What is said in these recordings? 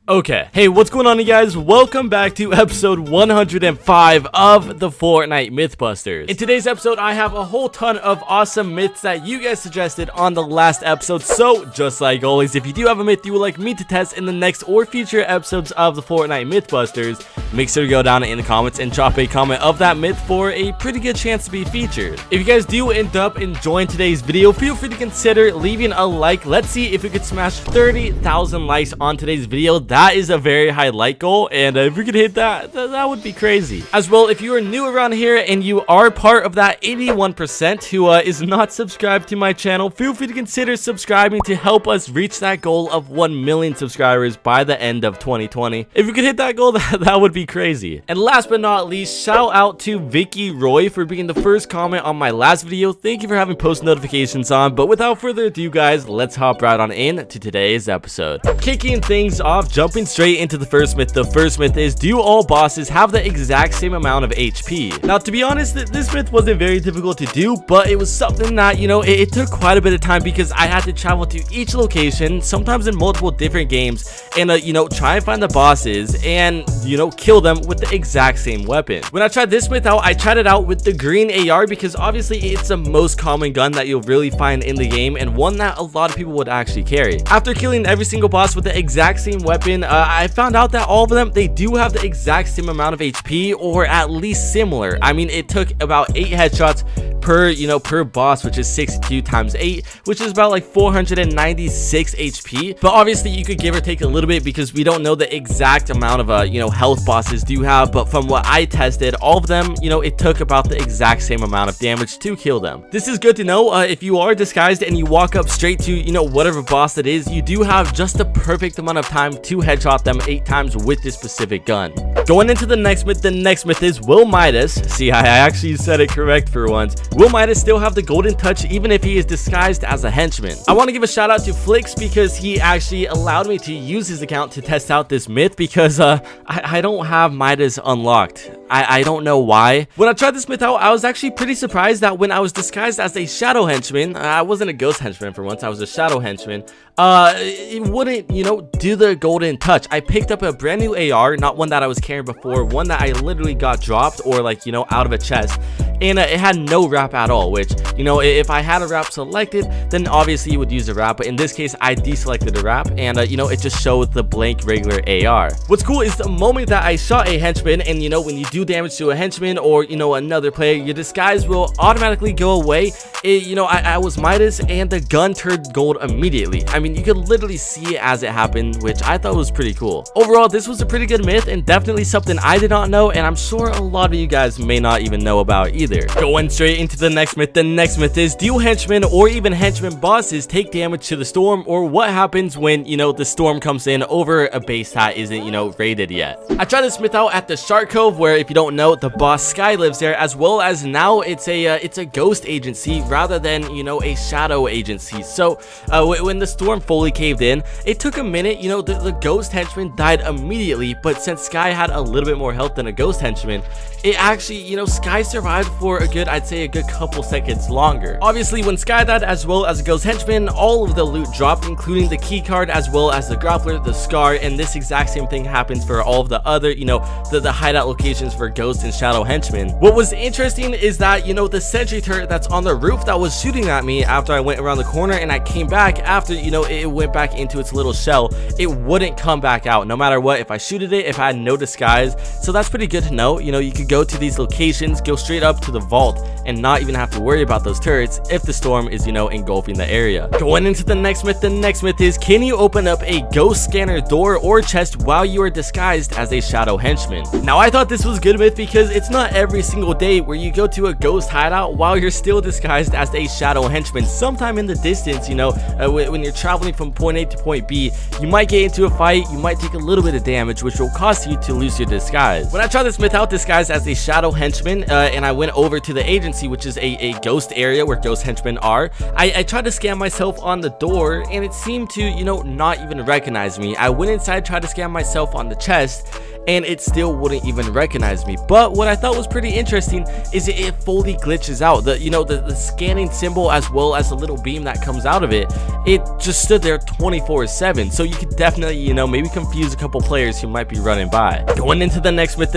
Okay, hey, what's going on, you guys? Welcome back to episode 105 of the Fortnite Mythbusters. In today's episode, I have a whole ton of awesome myths that you guys suggested on the last episode. So, just like always, if you do have a myth you would like me to test in the next or future episodes of the Fortnite Mythbusters, make sure to go down in the comments and drop a comment of that myth for a pretty good chance to be featured. If you guys do end up enjoying today's video, feel free to consider leaving a like. Let's see if we could smash 30,000 likes on today's video. That is a very high like goal, and if we could hit that, that would be crazy. As well, if you are new around here and you are part of that 81% who is not subscribed to my channel, feel free to consider subscribing to help us reach that goal of 1 million subscribers by the end of 2020. If we could hit that goal, that would be crazy. And last but not least, shout out to Vicky Roy for being the first comment on my last video. Thank you for having post notifications on. But without further ado, guys, let's hop right on in to today's episode. Kicking things off, jumping straight into the first myth. The first myth is, do all bosses have the exact same amount of HP? Now, to be honest, this myth wasn't very difficult to do, but it was something that, you know, it took quite a bit of time because I had to travel to each location, sometimes in multiple different games, and you know, try and find the bosses and, you know, kill them with the exact same weapon. When I tried this myth out, I tried it out with the green AR because obviously it's the most common gun that you'll really find in the game and one that a lot of people would actually carry. After killing every single boss with the exact same weapon, I found out that all of them, they do have the exact same amount of HP, or at least similar. I mean, it took about 8 headshots per, you know, per boss, which is 62 times 8, which is about like 496 HP. But obviously you could give or take a little bit because we don't know the exact amount of you know, health bosses do have. But from what I tested, all of them, you know, it took about the exact same amount of damage to kill them. This is good to know. If you are disguised and you walk up straight to, you know, whatever boss it is, you do have just the perfect amount of time to headshot them 8 times with this specific gun. Going into the next myth is, will Midas, see, I actually said it correct for once, will Midas still have the golden touch even if he is disguised as a henchman? I want to give a shout out to Flix because he actually allowed me to use his account to test out this myth because I don't have Midas unlocked. I don't know why. When I tried this myth out, I was actually pretty surprised that when I was disguised as a shadow henchman, I wasn't a ghost henchman for once, I was a shadow henchman, it wouldn't, you know, do the golden touch. I picked up a brand new AR, not one that I was carrying before, one that I literally got dropped or like, you know, out of a chest, and it had no wrap at all, which, you know, if I had a wrap selected, then obviously you would use a wrap, but in this case I deselected a wrap, and you know, it just showed the blank regular AR. What's cool is the moment that I shot a henchman, and you know, when you do damage to a henchman or, you know, another player, your disguise will automatically go away. You know, I was Midas and the gun turned gold immediately. I mean, you could literally see it as it happened, which I thought was pretty cool. Overall, this was a pretty good myth and definitely something I did not know, and I'm sure a lot of you guys may not even know about either. Going straight into the next myth. The next myth is, do henchmen or even henchman bosses take damage to the storm, or what happens when, you know, the storm comes in over a base that isn't, you know, raided yet? I tried this myth out at the Shark Cove, where if you don't know, the boss Sky lives there, as well as now it's a ghost agency rather than, you know, a shadow agency. So when the storm fully caved in, it took a minute. You know, the ghost henchman died immediately, but since Sky had a little bit more health than a ghost henchman, it actually, you know, Sky survived for a good, I'd say a good couple seconds longer. Obviously, when Sky died as well as a ghost henchman, all of the loot dropped, including the key card as well as the grappler, the scar, and this exact same thing happens for all of the other, you know, the hideout locations for ghost and shadow henchmen. What was interesting is that, you know, the sentry turret that's on the roof that was shooting at me after I went around the corner and I came back after, you know, it went back into its little shell, it wouldn't come back out no matter what if I shooted it, if I had no disguise. So that's pretty good to know. You know, you could go to these locations, go straight up to the vault, and not even have to worry about those turrets if the storm is, you know, engulfing the area. Going into the next myth is, can you open up a ghost scanner door or chest while you are disguised as a shadow henchman? Now, I thought this was a good myth because it's not every single day where you go to a ghost hideout while you're still disguised as a shadow henchman. Sometime in the distance, you know, when you're traveling from point A to point B, you might get into a fight, you might take a little bit of damage, which will cost you to lose your disguise. When I tried this myth out disguised as a shadow henchman, and I went over to the agency, which is a ghost area where ghost henchmen are, I tried to scan myself on the door, and it seemed to, you know, not even recognize me. I went inside, tried to scan myself on the chest, and it still wouldn't even recognize me. But what I thought was pretty interesting is it fully glitches out. The scanning symbol as well as the little beam that comes out of it, it just stood there 24/7. So you could definitely, maybe confuse a couple players who might be running by. Going into the next myth,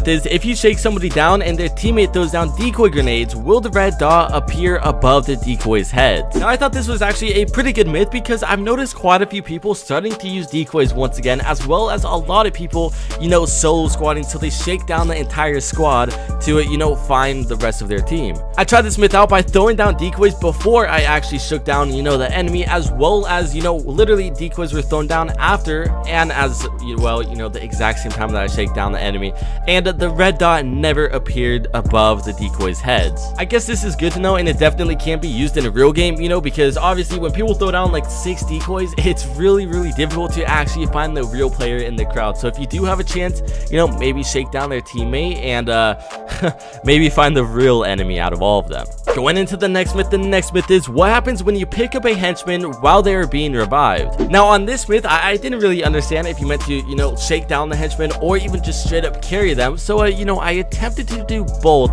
is if you shake somebody down and their teammate throws down decoy grenades, will the red dot appear above the decoy's head? Now I thought this was actually a pretty good myth because I've noticed quite a few people starting to use decoys once again, as well as a lot of people, solo squatting till they shake down the entire squad to, find the rest of their team. I tried this myth out by throwing down decoys before I actually shook down, the enemy, as well as, literally decoys were thrown down after and as well, the exact same time that I shake down the enemy, and the red dot never appeared above the decoys' heads. I guess this is good to know, and it definitely can't be used in a real game, because obviously when people throw down like 6 decoys, it's really difficult to actually find the real player in the crowd. So if you do have a chance, maybe shake down their teammate and maybe find the real enemy out of all of them. Going into the next myth is what happens when you pick up a henchman while they are being revived. Now on this myth, I didn't really understand if you meant to, shake down the henchman or even just straight up carry them. So, I attempted to do both.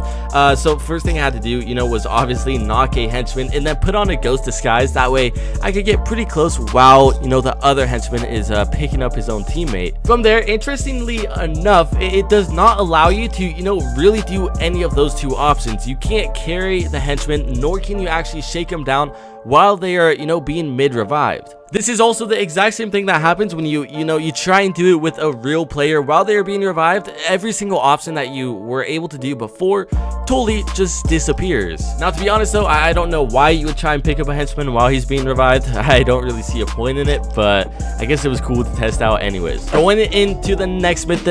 So first thing I had to do, was obviously knock a henchman and then put on a ghost disguise. That way I could get pretty close while, the other henchman is picking up his own teammate. From there, interestingly enough, it does not allow you to, really do any of those two options. You can't carry the henchman, nor can you actually shake him down while they are, being mid-revived. This is also the exact same thing that happens when you try and do it with a real player while they're being revived. Every single option that you were able to do before totally just disappears. Now, to be honest though, I don't know why you would try and pick up a henchman while he's being revived. I don't really see a point in it, but I guess it was cool to test out anyways. Going into the next myth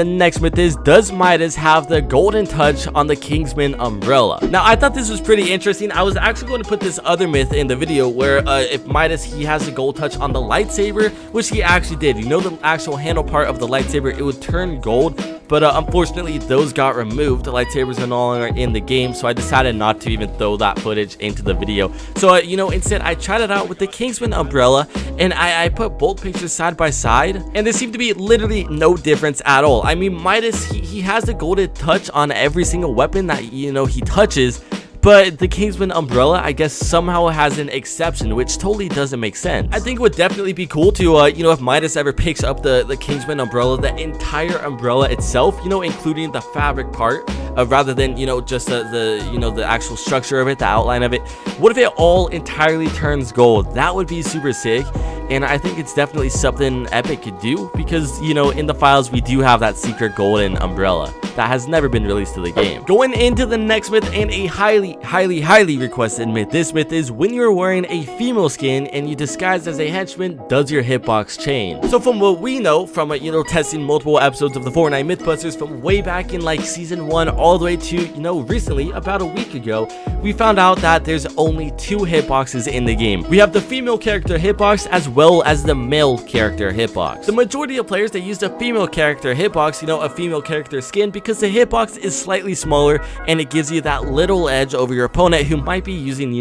is, does Midas have the golden touch on the Kingsmen Umbrella? Now, I thought this was pretty interesting. I was actually going to put this other myth in the video where if Midas, he has the gold touch on the lightsaber, which he actually did. The actual handle part of the lightsaber, it would turn gold, but unfortunately those got removed. The lightsabers are no longer in the game, so I decided not to even throw that footage into the video. So instead I tried it out with the Kingsman Umbrella, and I put both pictures side by side, and there seemed to be literally no difference at all. I mean, Midas, he has the golden touch on every single weapon that he touches, but the Kingsman Umbrella, I guess, somehow has an exception, which totally doesn't make sense. I think it would definitely be cool to, if Midas ever picks up the Kingsman Umbrella, the entire umbrella itself, including the fabric part, rather than, just the actual structure of it, the outline of it. What if it all entirely turns gold? That would be super sick. And I think it's definitely something Epic could do because, in the files, we do have that secret golden umbrella that has never been released to the game. Going into the next myth, and a highly requested myth. This myth is, when you're wearing a female skin and you disguise as a henchman, does your hitbox change? So from what we know from, testing multiple episodes of the Fortnite Mythbusters from way back in like season 1 all the way to, recently, about a week ago, we found out that there's only 2 hitboxes in the game. We have the female character hitbox as well as the male character hitbox. The majority of players, they use the female character hitbox, a female character skin, because the hitbox is slightly smaller and it gives you that little edge over your opponent who might be using,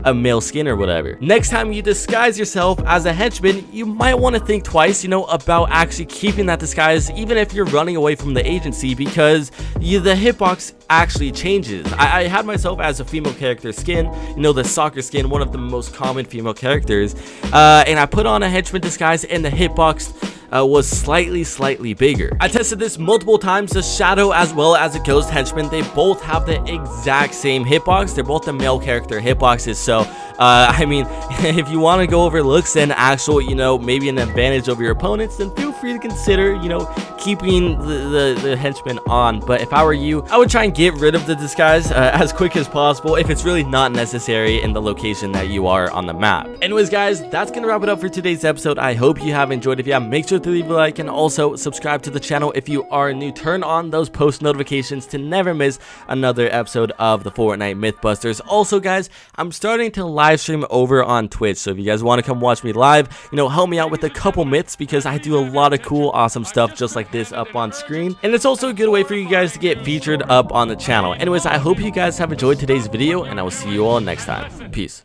a male skin or whatever. Next time you disguise yourself as a henchman, you might want to think twice, about actually keeping that disguise, even if you're running away from the agency, because the hitbox actually changes. I had myself as a female character skin, the soccer skin, one of the most common female characters, and I put on a henchman disguise and the hitbox was slightly bigger. I tested this multiple times. The Shadow as well as the Ghost Henchman, they both have the exact same hitbox. They're both the male character hitboxes. So I mean, if you want to go over looks and actual, maybe an advantage over your opponents, then feel free to consider, keeping the henchman on. But if I were you, I would try and get rid of the disguise as quick as possible if it's really not necessary in the location that you are on the map. Anyways, guys, that's gonna wrap it up for today's episode. I hope you have enjoyed. If you have, make sure to leave a like and also subscribe to the channel if you are new. Turn on those post notifications to never miss another episode of the Fortnite Mythbusters. Also, guys, I'm starting to live stream over on Twitch, so if you guys want to come watch me live, help me out with a couple myths, because I do a lot of cool, awesome stuff just like this up on screen, and it's also a good way for you guys to get featured up on the channel. Anyways, I hope you guys have enjoyed today's video, and I will see you all next time. Peace.